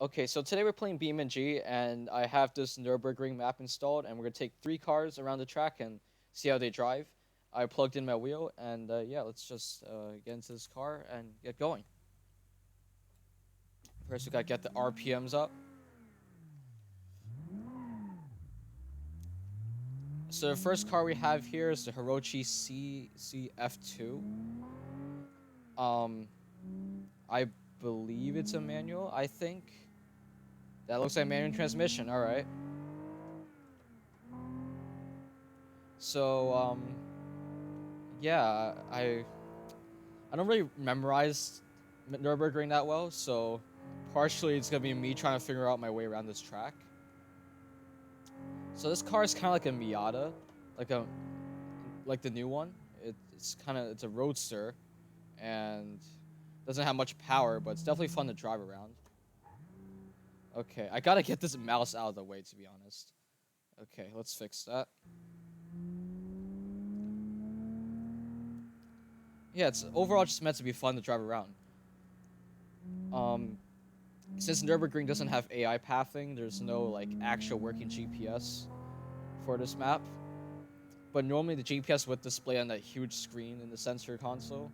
Okay, so today we're playing BeamNG, and I have this Nurburgring map installed, and we're gonna take 3 cars around the track and see how they drive. I plugged in my wheel, and yeah, let's just get into this car and get going. First, we gotta get the RPMs up. So the first car we have here is the Hirochi CCF2. Um, I believe it's a manual. I think that looks like manual transmission. All right. So yeah, I don't really memorize Nurburgring that well, so partially it's gonna be me trying to figure out my way around this track. So this car is kind of like a Miata, like the new one. It's a roadster, and doesn't have much power, but it's definitely fun to drive around. Okay, I gotta get this mouse out of the way, to be honest. Okay, let's fix that. Yeah, it's overall just meant to be fun to drive around. Um, since Nurburgring doesn't have AI pathing, there's no like actual working GPS for this map. But normally the GPS would display on that huge screen in the sensor console,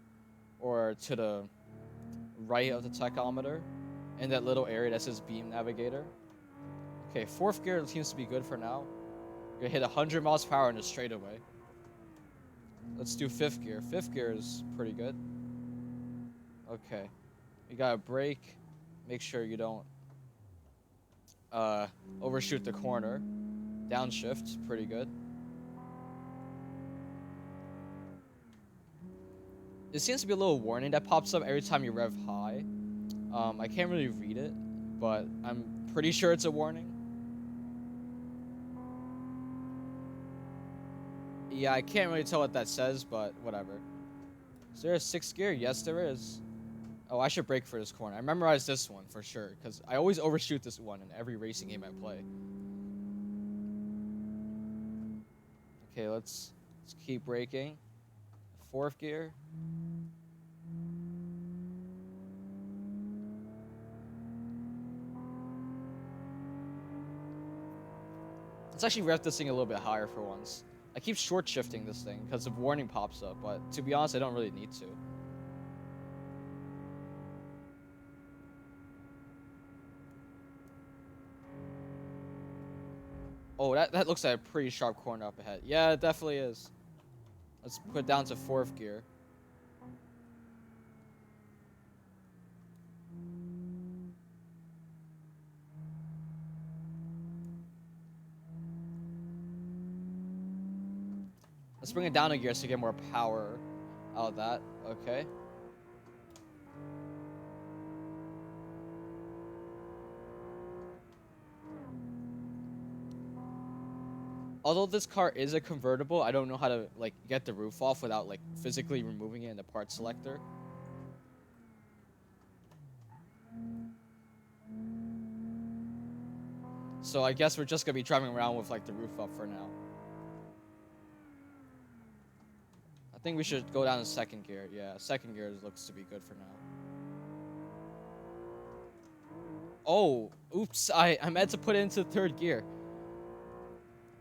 or to the right of the tachometer, in that little area that says Beam Navigator. Okay, 4th gear seems to be good for now. You're gonna hit 100 miles per hour in a straightaway. Let's do 5th gear. 5th gear is pretty good. Okay, you gotta brake. Make sure you don't overshoot the corner. Downshift, pretty good. There seems to be a little warning that pops up every time you rev high. I can't really read it, but I'm pretty sure it's a warning. Yeah, I can't really tell what that says, but whatever. Is there a 6th gear? Yes, there is. Oh, I should brake for this corner. I memorized this one for sure, because I always overshoot this one in every racing game I play. Okay, let's keep braking. 4th gear. Let's actually rev this thing a little bit higher for once. I keep short shifting this thing because the warning pops up, but to be honest, I don't really need to. Oh, that looks like a pretty sharp corner up ahead. Yeah, it definitely is. Let's put it down to 4th gear. Let's bring it down a gear so you get more power out of that. Okay. Although this car is a convertible, I don't know how to like get the roof off without like physically removing it in the part selector. So I guess we're just gonna be driving around with like the roof up for now. I think we should go down to 2nd gear. Yeah, 2nd gear looks to be good for now. Oh, oops, I meant to put it into 3rd gear.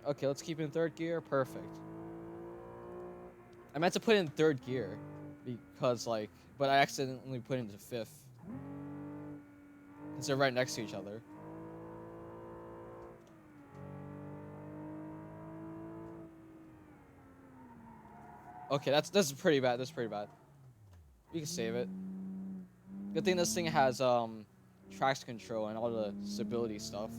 Okay, let's keep it in 3rd gear. Perfect. I meant to put it in 3rd gear because like, but I accidentally put it into 5th. Because they're right next to each other. Okay, that's pretty bad. That's pretty bad. We can save it. Good thing this thing has traction control and all the stability stuff.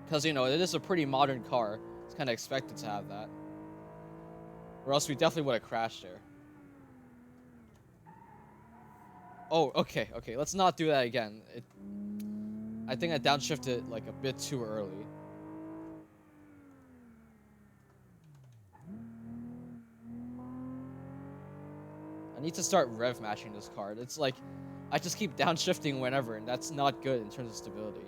Because you know it is a pretty modern car. It's kind of expected to have that. Or else we definitely would have crashed there. Oh, okay. Let's not do that again. I think I downshifted like a bit too early. I need to start rev matching this car. It's like, I just keep downshifting whenever, and that's not good in terms of stability.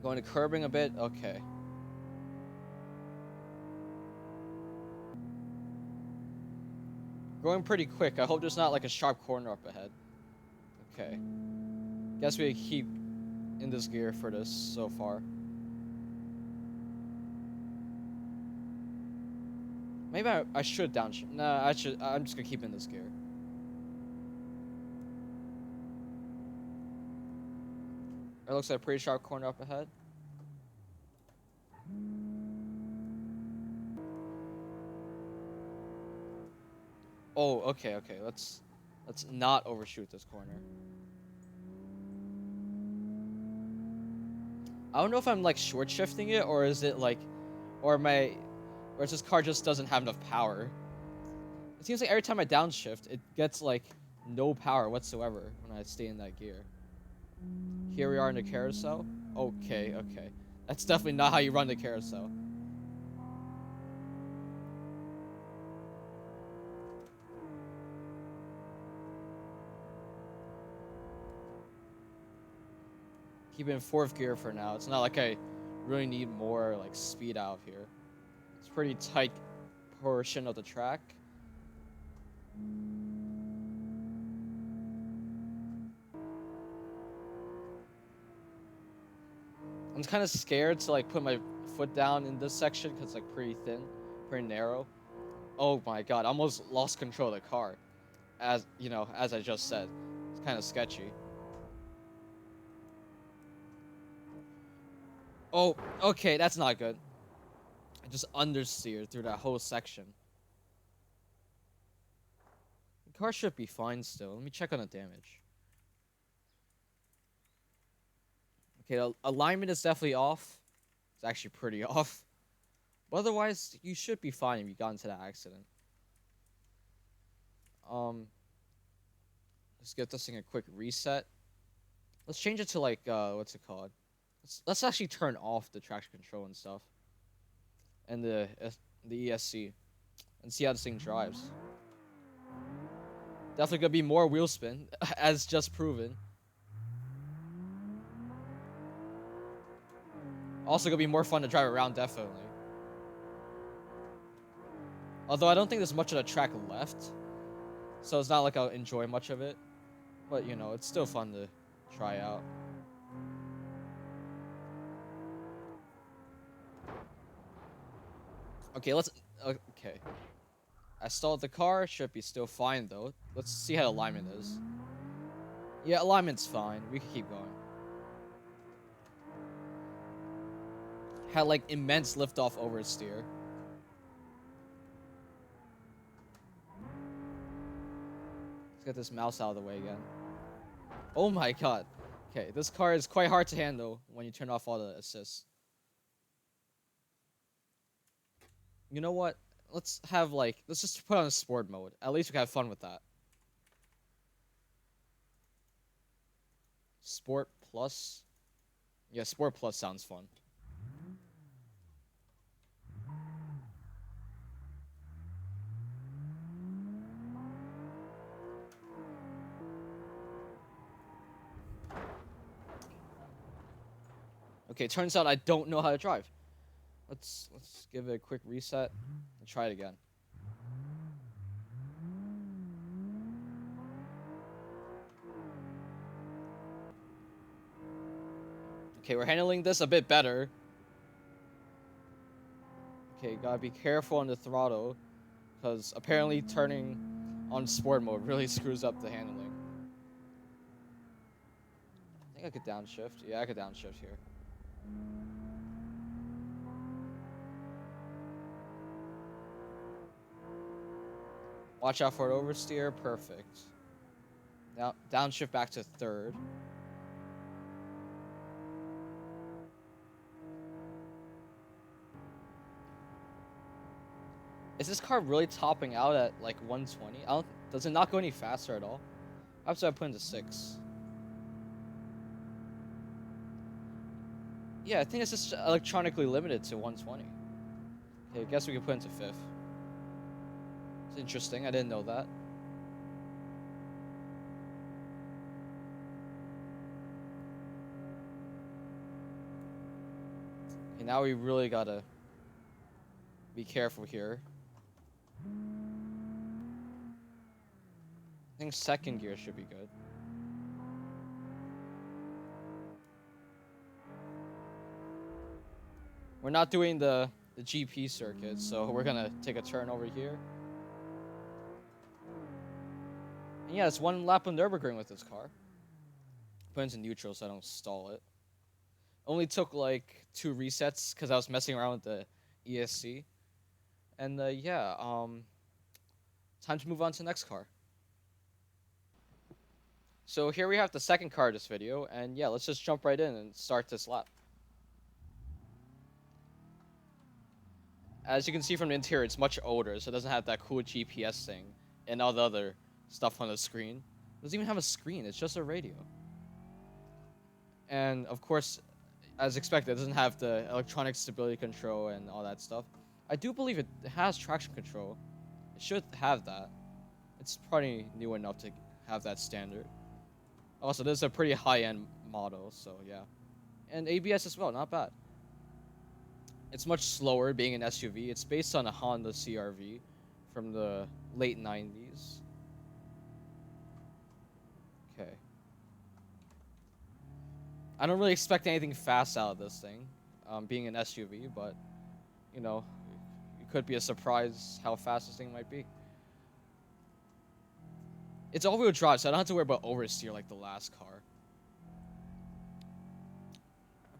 Going to curbing a bit? Okay. Going pretty quick. I hope there's not like a sharp corner up ahead. Okay. Guess we keep in this gear for this so far. Maybe I should downshift. Nah, I'm just gonna keep in this gear. It looks like a pretty sharp corner up ahead. Oh, okay. Let's not overshoot this corner. I don't know if I'm like short shifting it, or is it like, or this car just doesn't have enough power. It seems like every time I downshift, it gets like no power whatsoever when I stay in that gear. Here we are in the carousel. Okay. That's definitely not how you run the carousel. Keep it in 4th gear for now. It's not like I really need more like speed out here. It's pretty tight portion of the track. I'm kind of scared to like put my foot down in this section because it's like pretty thin, pretty narrow. Oh my god, I almost lost control of the car. As you know, as I just said, it's kind of sketchy. Oh, okay, that's not good. I just understeered through that whole section. The car should be fine still. Let me check on the damage. Okay, the alignment is definitely off. It's actually pretty off. But otherwise, you should be fine if you got into that accident. Let's give this thing a quick reset. Let's change it to like, what's it called? Let's actually turn off the traction control and stuff. And the ESC. And see how this thing drives. Definitely gonna be more wheel spin, as just proven. Also gonna be more fun to drive around, definitely. Although I don't think there's much of the track left. So it's not like I'll enjoy much of it. But, you know, it's still fun to try out. Okay, okay. I stalled the car. Should be still fine, though. Let's see how alignment is. Yeah, alignment's fine. We can keep going. Had, like, immense liftoff oversteer. Let's get this mouse out of the way again. Oh my god. Okay, this car is quite hard to handle when you turn off all the assists. You know what? Let's just put on a sport mode. At least we can have fun with that. Sport Plus? Yeah, Sport Plus sounds fun. Okay, turns out I don't know how to drive. Let's give it a quick reset and try it again. Okay, we're handling this a bit better. Okay, gotta be careful on the throttle, because apparently turning on sport mode really screws up the handling. I think I could downshift. Yeah, I could downshift here. Watch out for an oversteer. Perfect. Now, downshift back to 3rd. Is this car really topping out at like 120? Does it not go any faster at all? Perhaps I put into 6. Yeah, I think it's just electronically limited to 120. Okay, I guess we can put into 5th. It's interesting, I didn't know that. Okay, now we really gotta be careful here. I think second gear should be good. We're not doing the GP circuit, so we're gonna take a turn over here. And yeah, it's one lap of Nurburgring with this car. Put into neutral so I don't stall it. Only took like 2 resets because I was messing around with the ESC. And yeah, time to move on to the next car. So here we have the second car of this video, and yeah, let's just jump right in and start this lap. As you can see from the interior, it's much older, so it doesn't have that cool GPS thing and all the other stuff on the screen. It doesn't even have a screen, it's just a radio. And of course, as expected, it doesn't have the electronic stability control and all that stuff. I do believe it has traction control. It should have that. It's probably new enough to have that standard. Also, this is a pretty high-end model, so yeah. And ABS as well, not bad. It's much slower being an SUV. It's based on a Honda CR-V from the late 90s. Okay. I don't really expect anything fast out of this thing, being an SUV, but, you know, it could be a surprise how fast this thing might be. It's all-wheel drive, so I don't have to worry about oversteer like the last car.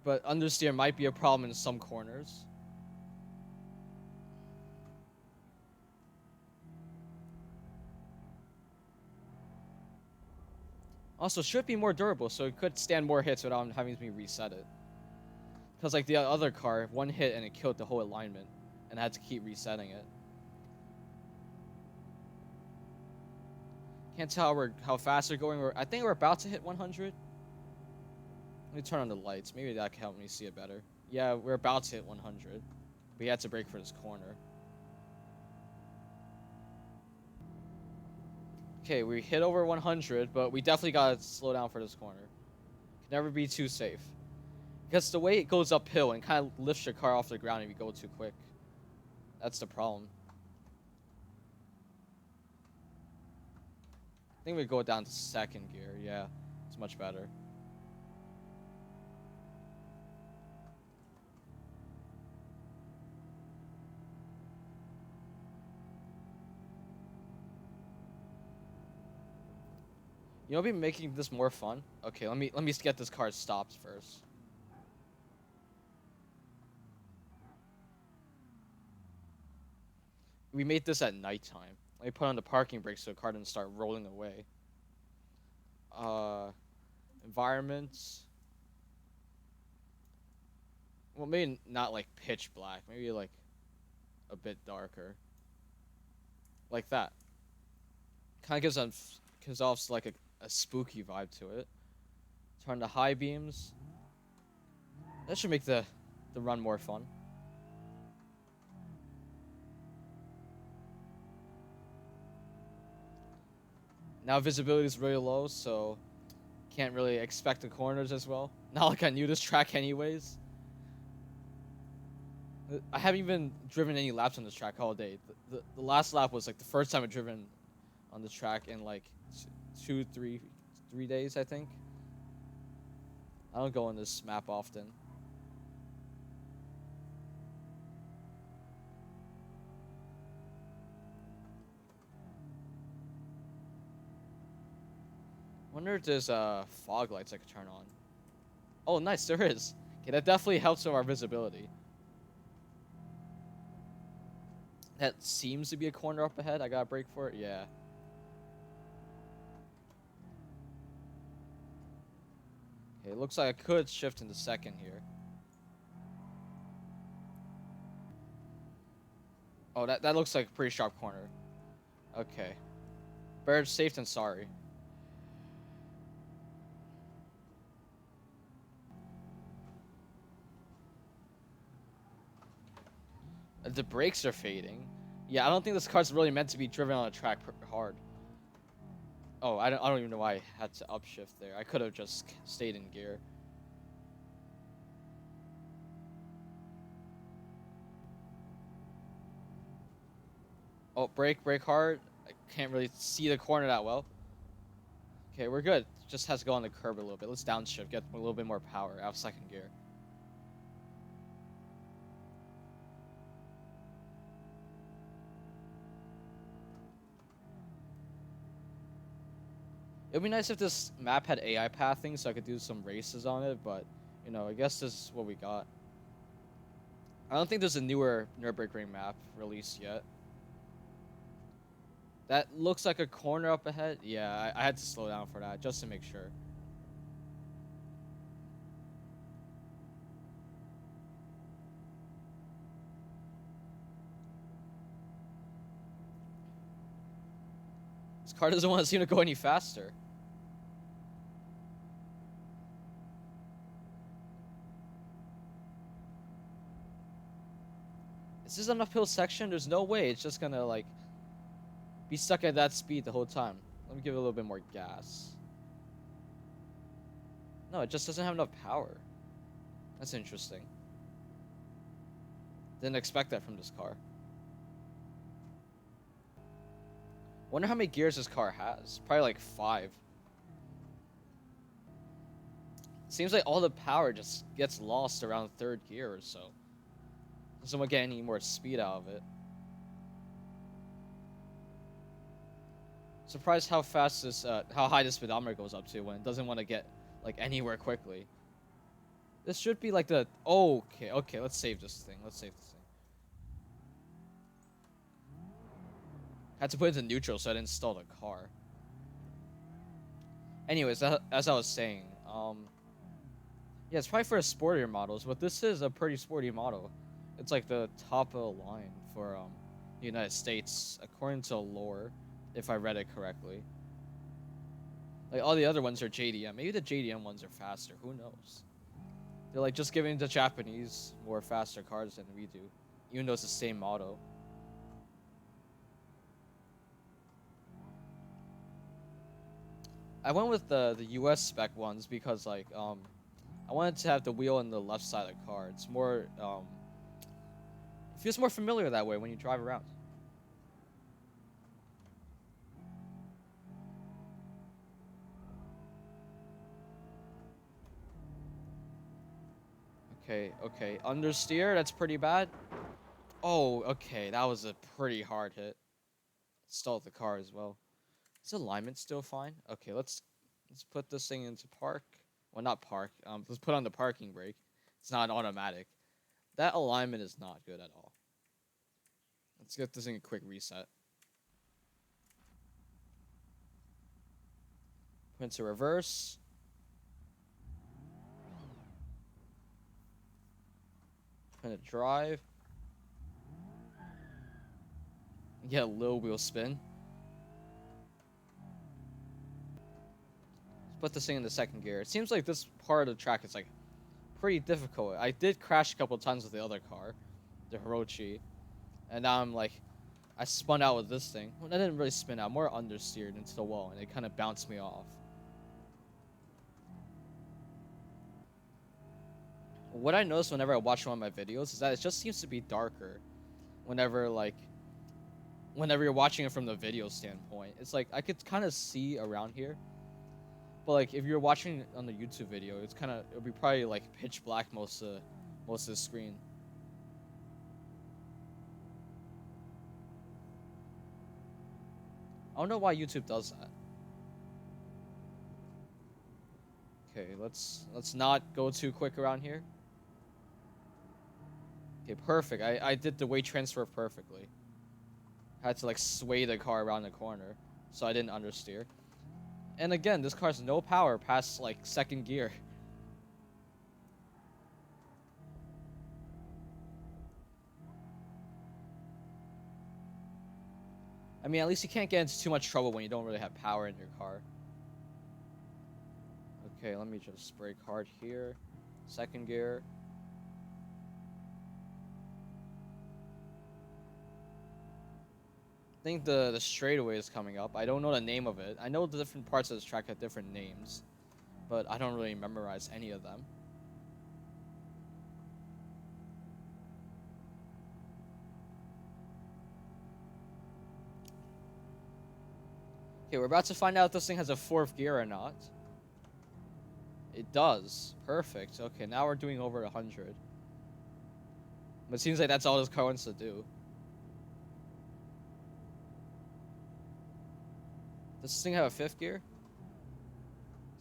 But understeer might be a problem in some corners. Also, should be more durable, so it could stand more hits without having me reset it. Because like the other car, one hit and it killed the whole alignment, and I had to keep resetting it. Can't tell how fast we're going. I think we're about to hit 100. Let me turn on the lights. Maybe that can help me see it better. Yeah, we're about to hit 100. We had to brake for this corner. Okay, we hit over 100, but we definitely gotta slow down for this corner. Can never be too safe. Because the way it goes uphill and kind of lifts your car off the ground if you go too quick. That's the problem. I think we go down to second gear. Yeah, it's much better. You know, be making this more fun. Okay, let me get this car stopped first. We made this at nighttime. Let me put on the parking brakes so the car doesn't start rolling away. Environments. Well, maybe not like pitch black. Maybe like a bit darker. Like that. Kind of gives off like a spooky vibe to it. Turn to high beams. That should make the run more fun. Now visibility is really low, so can't really expect the corners as well. Not like I knew this track anyways. I haven't even driven any laps on this track all day. The last lap was like the first time I've driven on this track in like 3 days, I think. I don't go on this map often. Wonder if there's fog lights I could turn on. Oh, nice, there is. Okay, that definitely helps with our visibility. That seems to be a corner up ahead. I gotta brake for it. Yeah. Okay, it looks like I could shift into second here. Oh, that looks like a pretty sharp corner. Okay. Better safe than sorry. The brakes are fading. Yeah, I don't think this car's really meant to be driven on a track hard. Oh, I don't even know why I had to upshift there. I could have just stayed in gear. Oh, brake hard. I can't really see the corner that well. Okay, we're good. Just has to go on the curb a little bit. Let's downshift, get a little bit more power out of second gear. It would be nice if this map had AI pathing so I could do some races on it, but, you know, I guess this is what we got. I don't think there's a newer Nurburgring map released yet. That looks like a corner up ahead. Yeah, I had to slow down for that, just to make sure. This car doesn't want to seem to go any faster. Is this an uphill section? There's no way it's just gonna, like, be stuck at that speed the whole time. Let me give it a little bit more gas. No, it just doesn't have enough power. That's interesting. Didn't expect that from this car. Wonder how many gears this car has. Probably like 5. Seems like all the power just gets lost around 3rd gear or so. Doesn't want to get any more speed out of it. Surprised how fast this, how high the speedometer goes up to when it doesn't want to get like anywhere quickly. This should be like the, okay, let's save this thing. Had to put it into neutral so I didn't stall the car. Anyways, as I was saying, yeah, it's probably for sportier models, but this is a pretty sporty model. It's like the top of the line for the United States, according to lore, if I read it correctly. Like all the other ones are JDM. Maybe the JDM ones are faster. Who knows? They're like just giving the Japanese more faster cars than we do, even though it's the same model. I went with the US spec ones because like I wanted to have the wheel on the left side of the car. It's more it feels more familiar that way when you drive around. Okay, understeer, that's pretty bad. Oh, okay, that was a pretty hard hit. Stalled the car as well. Is alignment still fine? Okay, let's put this thing into park. Well, not park. Let's put on the parking brake. It's not automatic. That alignment is not good at all. Let's get this thing a quick reset. Put into reverse. Put into drive. Get a little wheel spin. Let's put this thing in the second gear. It seems like this part of the track is like pretty difficult. I did crash a couple times with the other car, the Hirochi, and now I'm like, I spun out with this thing. Well, I didn't really spin out, more understeered into the wall, and it kind of bounced me off. What I noticed whenever I watch one of my videos is that it just seems to be darker whenever you're watching it from the video standpoint. It's like I could kind of see around here, but like if you're watching it on the YouTube video, it'll be probably like pitch black most of the screen. I don't know why YouTube does that. Okay, let's not go too quick around here. Okay, perfect. I did the weight transfer perfectly. Had to like sway the car around the corner, so I didn't understeer. And again, this car's no power past like second gear. I mean, at least you can't get into too much trouble when you don't really have power in your car. Okay, let me just brake hard here. Second gear. I think the straightaway is coming up. I don't know the name of it. I know the different parts of this track have different names, but I don't really memorize any of them. Okay, Okay, we're about to find out if this thing has a 4th gear or not. It does. Perfect. Okay, now we're doing over 100. But it seems like that's all this car wants to do. Does this thing have a 5th gear?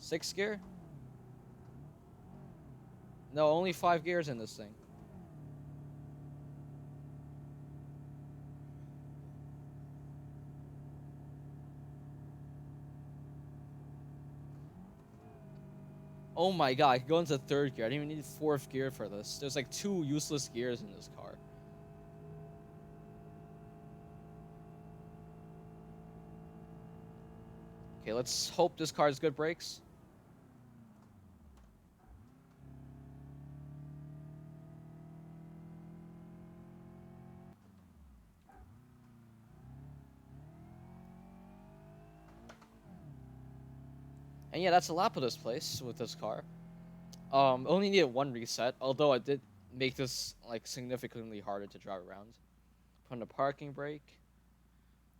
6th gear? No, only 5 gears in this thing. Oh my god, I could go into 3rd gear. I didn't even need 4th gear for this. There's like 2 useless gears in this car. Okay, let's hope this car has good brakes. And yeah, that's a lap of this place with this car. Only needed 1 reset, although I did make this like significantly harder to drive around. Put on the parking brake.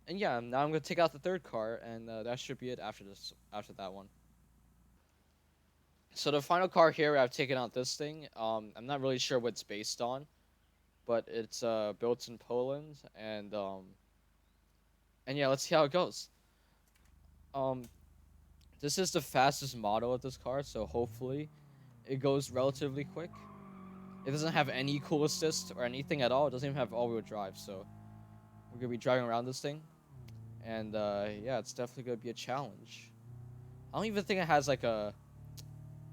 And yeah, now I'm gonna take out the 3rd car, and that should be it after that one. So the final car here, I've taken out this thing. I'm not really sure what it's based on, but it's built in Poland, and yeah, let's see how it goes. This is the fastest model of this car, so hopefully it goes relatively quick. It doesn't have any cool assist or anything at all. It doesn't even have all-wheel drive, so we're gonna be driving around this thing, and yeah, it's definitely gonna be a challenge. I don't even think it has like a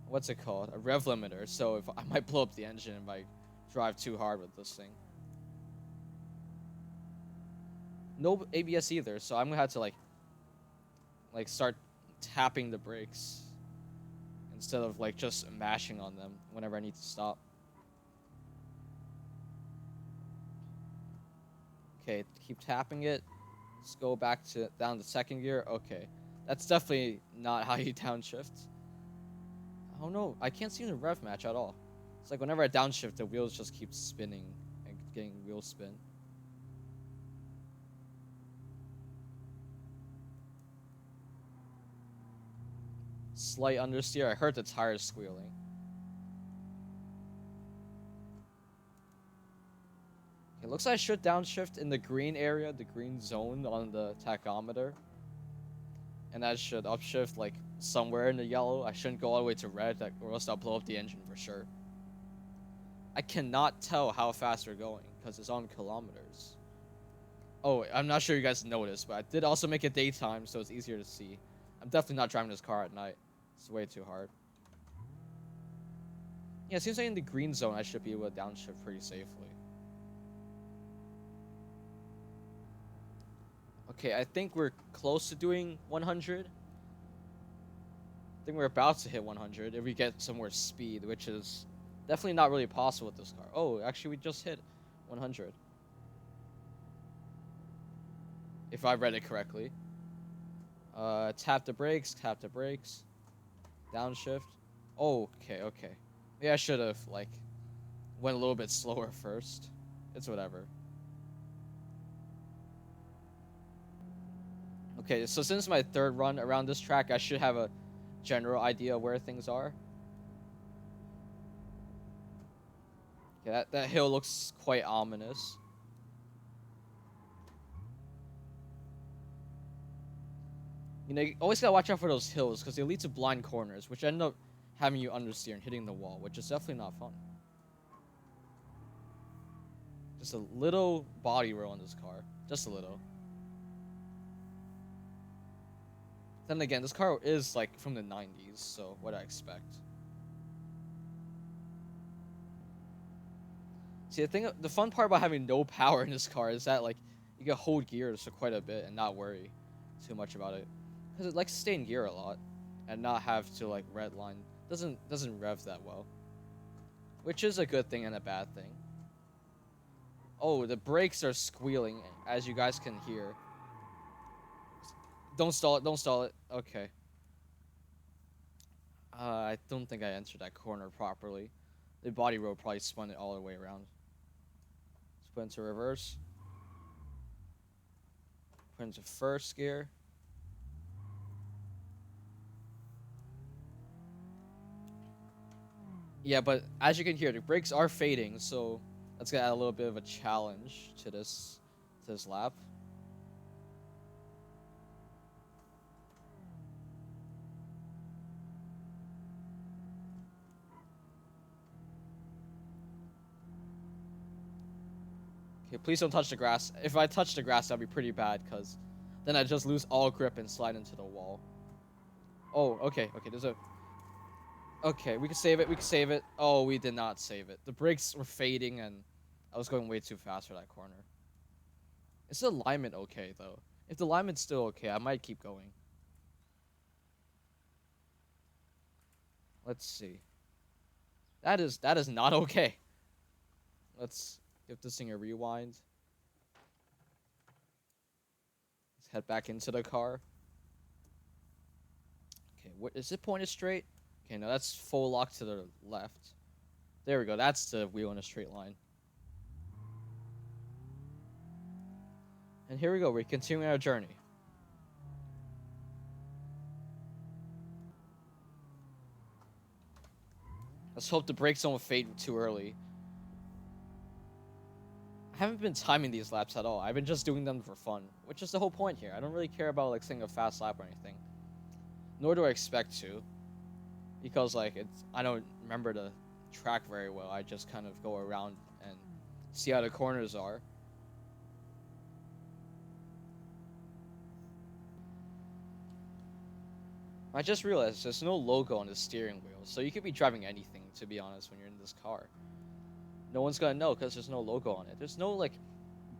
what's it called, a rev limiter, so if I might blow up the engine if I drive too hard with this thing. No ABS either, so I'm gonna have to like start tapping the brakes instead of like just mashing on them whenever I need to stop. Okay, keep tapping it. Let's go back to down to 2nd gear. Okay, that's definitely not how you downshift. Oh no, I can't seem to rev match at all. It's like whenever I downshift, the wheels just keep spinning and getting wheel spin. Slight understeer. I heard the tires squealing. It looks like I should downshift in the green area, the green zone on the tachometer. And I should upshift like somewhere in the yellow. I shouldn't go all the way to red, or else I'll blow up the engine for sure. I cannot tell how fast we're going because it's on kilometers. Oh, I'm not sure you guys noticed, but I did also make it daytime, so it's easier to see. I'm definitely not driving this car at night. It's way too hard. Yeah, it seems like in the green zone, I should be able to downshift pretty safely. Okay, I think we're close to doing 100. I think we're about to hit 100 if we get some more speed, which is definitely not really possible with this car. Oh, actually, we just hit 100. If I read it correctly. Tap the brakes, downshift. Oh, okay. Maybe I should have, like, went a little bit slower first. It's whatever. Okay, so since my 3rd run around this track, I should have a general idea of where things are. Okay, that hill looks quite ominous. You know, you always gotta watch out for those hills, because they lead to blind corners, which end up having you understeer and hitting the wall, which is definitely not fun. Just a little body roll on this car. Just a little. Then again, this car is, like, from the 90s, so what I expect. See, the fun part about having no power in this car is that, like, you can hold gears for quite a bit and not worry too much about it. Because it likes to stay in gear a lot and not have to, like, redline. Doesn't rev that well. Which is a good thing and a bad thing. Oh, the brakes are squealing, as you guys can hear. Don't stall it. Okay. I don't think I entered that corner properly. The body roll probably spun it all the way around. Let's put into reverse. Put into 1st gear. Yeah, but as you can hear, the brakes are fading, so that's gonna add a little bit of a challenge to this lap. Okay, please don't touch the grass. If I touch the grass, that'd be pretty bad, because then I just lose all grip and slide into the wall. Oh, okay, there's a... Okay, we can save it, we can save it. Oh, we did not save it. The brakes were fading, and I was going way too fast for that corner. Is the alignment okay, though? If the alignment's still okay, I might keep going. Let's see. That is not okay. Let's give this thing a rewind. Let's head back into the car. Okay, what is it pointed straight? Okay, no, that's full lock to the left. There we go. That's the wheel in a straight line. And here we go. We're continuing our journey. Let's hope the brakes don't fade too early. I haven't been timing these laps at all. I've been just doing them for fun, which is the whole point here. I don't really care about like saying a fast lap or anything. Nor do I expect to, because like I don't remember the track very well. I just kind of go around and see how the corners are. I just realized there's no logo on the steering wheel, so you could be driving anything, to be honest, when you're in this car. No one's gonna know because there's no logo on it. There's no like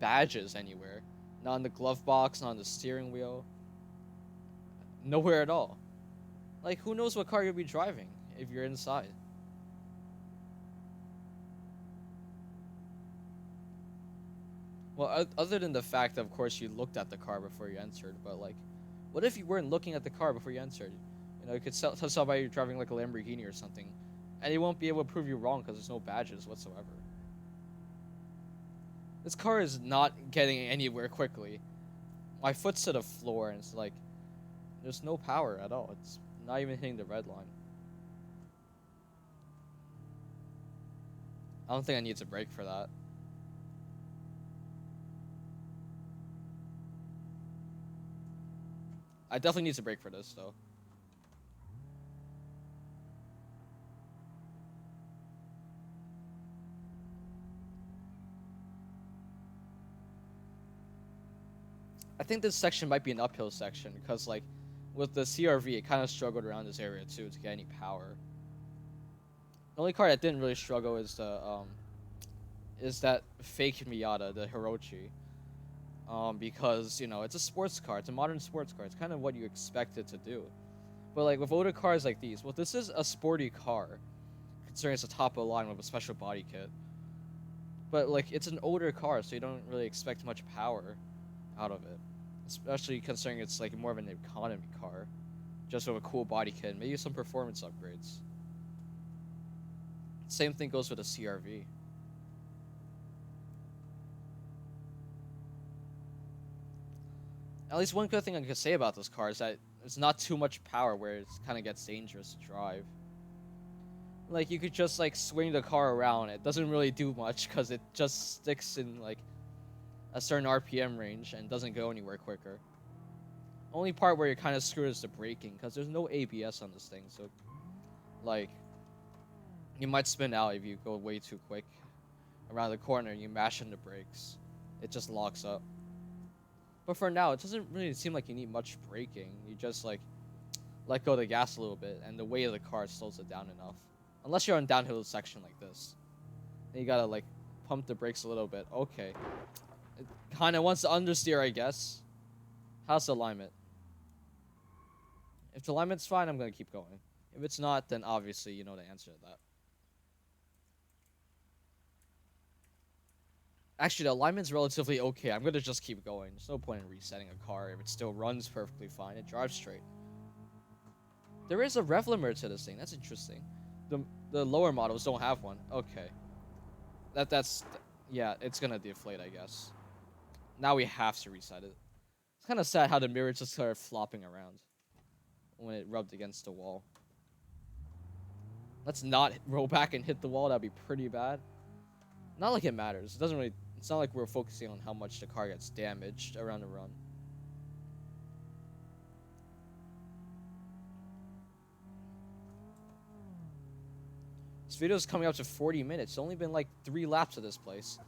badges anywhere. Not on the glove box, not on the steering wheel. Nowhere at all. Like, who knows what car you'll be driving if you're inside? Well, other than the fact that, of course, you looked at the car before you entered, but like, what if you weren't looking at the car before you entered? You know, you could tell somebody you're driving like a Lamborghini or something, and they won't be able to prove you wrong because there's no badges whatsoever. This car is not getting anywhere quickly. My foot's to the floor, and it's like, there's no power at all. It's not even hitting the red line. I don't think I need to brake for that. I definitely need to brake for this, though. I think this section might be an uphill section because, like, with the CRV, it kind of struggled around this area too to get any power. The only car that didn't really struggle is that fake Miata, the Hirochi. Because you know it's a sports car, it's a modern sports car. It's kind of what you expect it to do. But like with older cars like these, well, this is a sporty car, considering it's a top of the line with a special body kit. But like it's an older car, so you don't really expect much power out of it. Especially considering it's like more of an economy car, just with a cool body kit, maybe some performance upgrades. Same thing goes with a CRV. At least one good thing I can say about this car is that it's not too much power where it kind of gets dangerous to drive. Like you could just like swing the car around. It doesn't really do much because it just sticks in like a certain RPM range and doesn't go anywhere quicker. Only part where you're kind of screwed is the braking because there's no ABS on this thing, so like you might spin out if you go way too quick around the corner and you mash in the brakes. It just locks up. But for now, it doesn't really seem like you need much braking. You just like let go of the gas a little bit and the weight of the car slows it down enough. Unless you're on a downhill section like this. Then you gotta like pump the brakes a little bit. Okay. It kinda wants to understeer, I guess. How's the alignment? If the alignment's fine, I'm gonna keep going. If it's not, then obviously you know the answer to that. Actually, the alignment's relatively okay. I'm gonna just keep going. There's no point in resetting a car if it still runs perfectly fine. It drives straight. There is a rev limiter to this thing. That's interesting. The lower models don't have one. Okay. Yeah, it's gonna deflate, I guess. Now we have to reset it. It's kind of sad how the mirror just started flopping around when it rubbed against the wall. Let's not roll back and hit the wall. That'd be pretty bad. Not like it matters. It doesn't really. It's not like we're focusing on how much the car gets damaged around the run. This video is coming up to 40 minutes. It's only been like 3 laps of this place.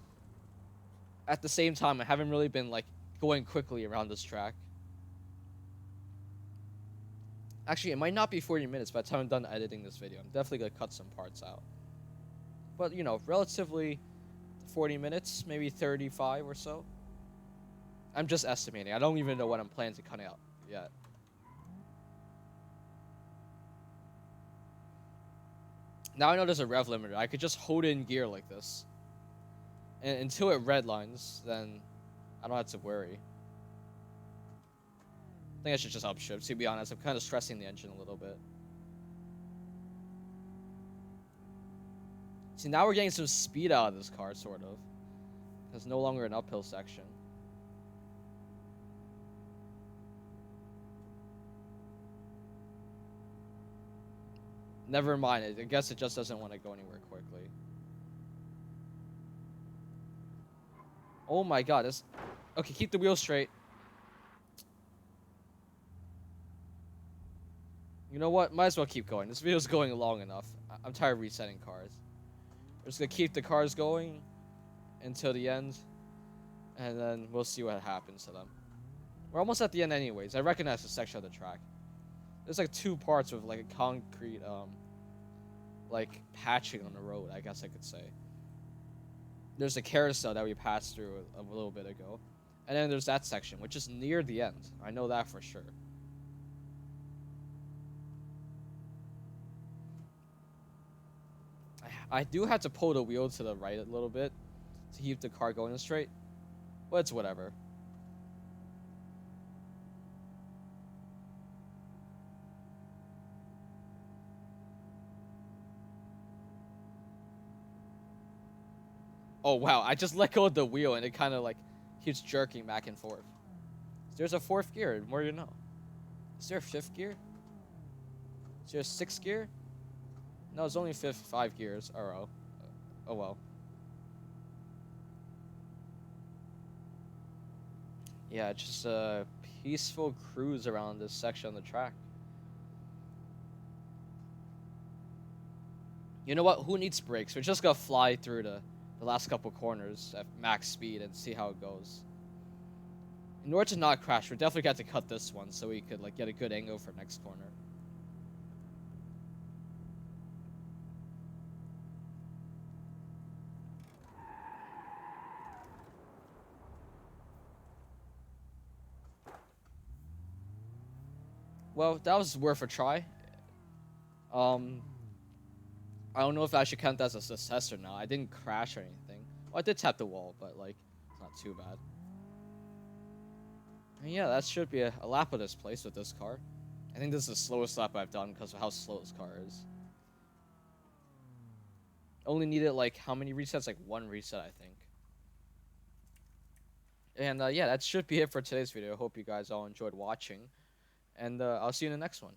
At the same time, I haven't really been like going quickly around this track. Actually, it might not be 40 minutes by the time I'm done editing this video. I'm definitely going to cut some parts out. But, you know, relatively 40 minutes, maybe 35 or so. I'm just estimating. I don't even know what I'm planning to cut out yet. Now I know there's a rev limiter. I could just hold it in gear like this. And until it redlines, then I don't have to worry. I think I should just upshift, to be honest. I'm kind of stressing the engine a little bit. See, now we're getting some speed out of this car, sort of. It's no longer an uphill section. Never mind. I guess it just doesn't want to go anywhere quickly. Oh my god. This... Okay, keep the wheel straight. You know what? Might as well keep going. This video's going long enough. I'm tired of resetting cars. We're just gonna keep the cars going until the end, and then we'll see what happens to them. We're almost at the end anyways. I recognize this section of the track. There's like 2 parts with like a concrete, like patching on the road, I guess I could say. There's a carousel that we passed through a little bit ago. And then there's that section, which is near the end. I know that for sure. I do have to pull the wheel to the right a little bit to keep the car going straight. But it's whatever. Oh wow, I just let go of the wheel and it kind of like keeps jerking back and forth. There's a 4th gear, the more you know. Is there a 5th gear? Is there a 6th gear? No, it's only 5 gears. Oh well. Yeah, just a peaceful cruise around this section of the track. You know what? Who needs brakes? We're just gonna fly through the last couple corners at max speed and see how it goes. In order to not crash, we're definitely got to cut this one so we could like get a good angle for next corner. Well, that was worth a try. I don't know if I should count that as a success or not. I didn't crash or anything. Well, I did tap the wall, but like, it's not too bad. And yeah, that should be a lap of this place with this car. I think this is the slowest lap I've done because of how slow this car is. Only needed like how many resets? Like 1 reset, I think. And yeah, that should be it for today's video. I hope you guys all enjoyed watching. And I'll see you in the next one.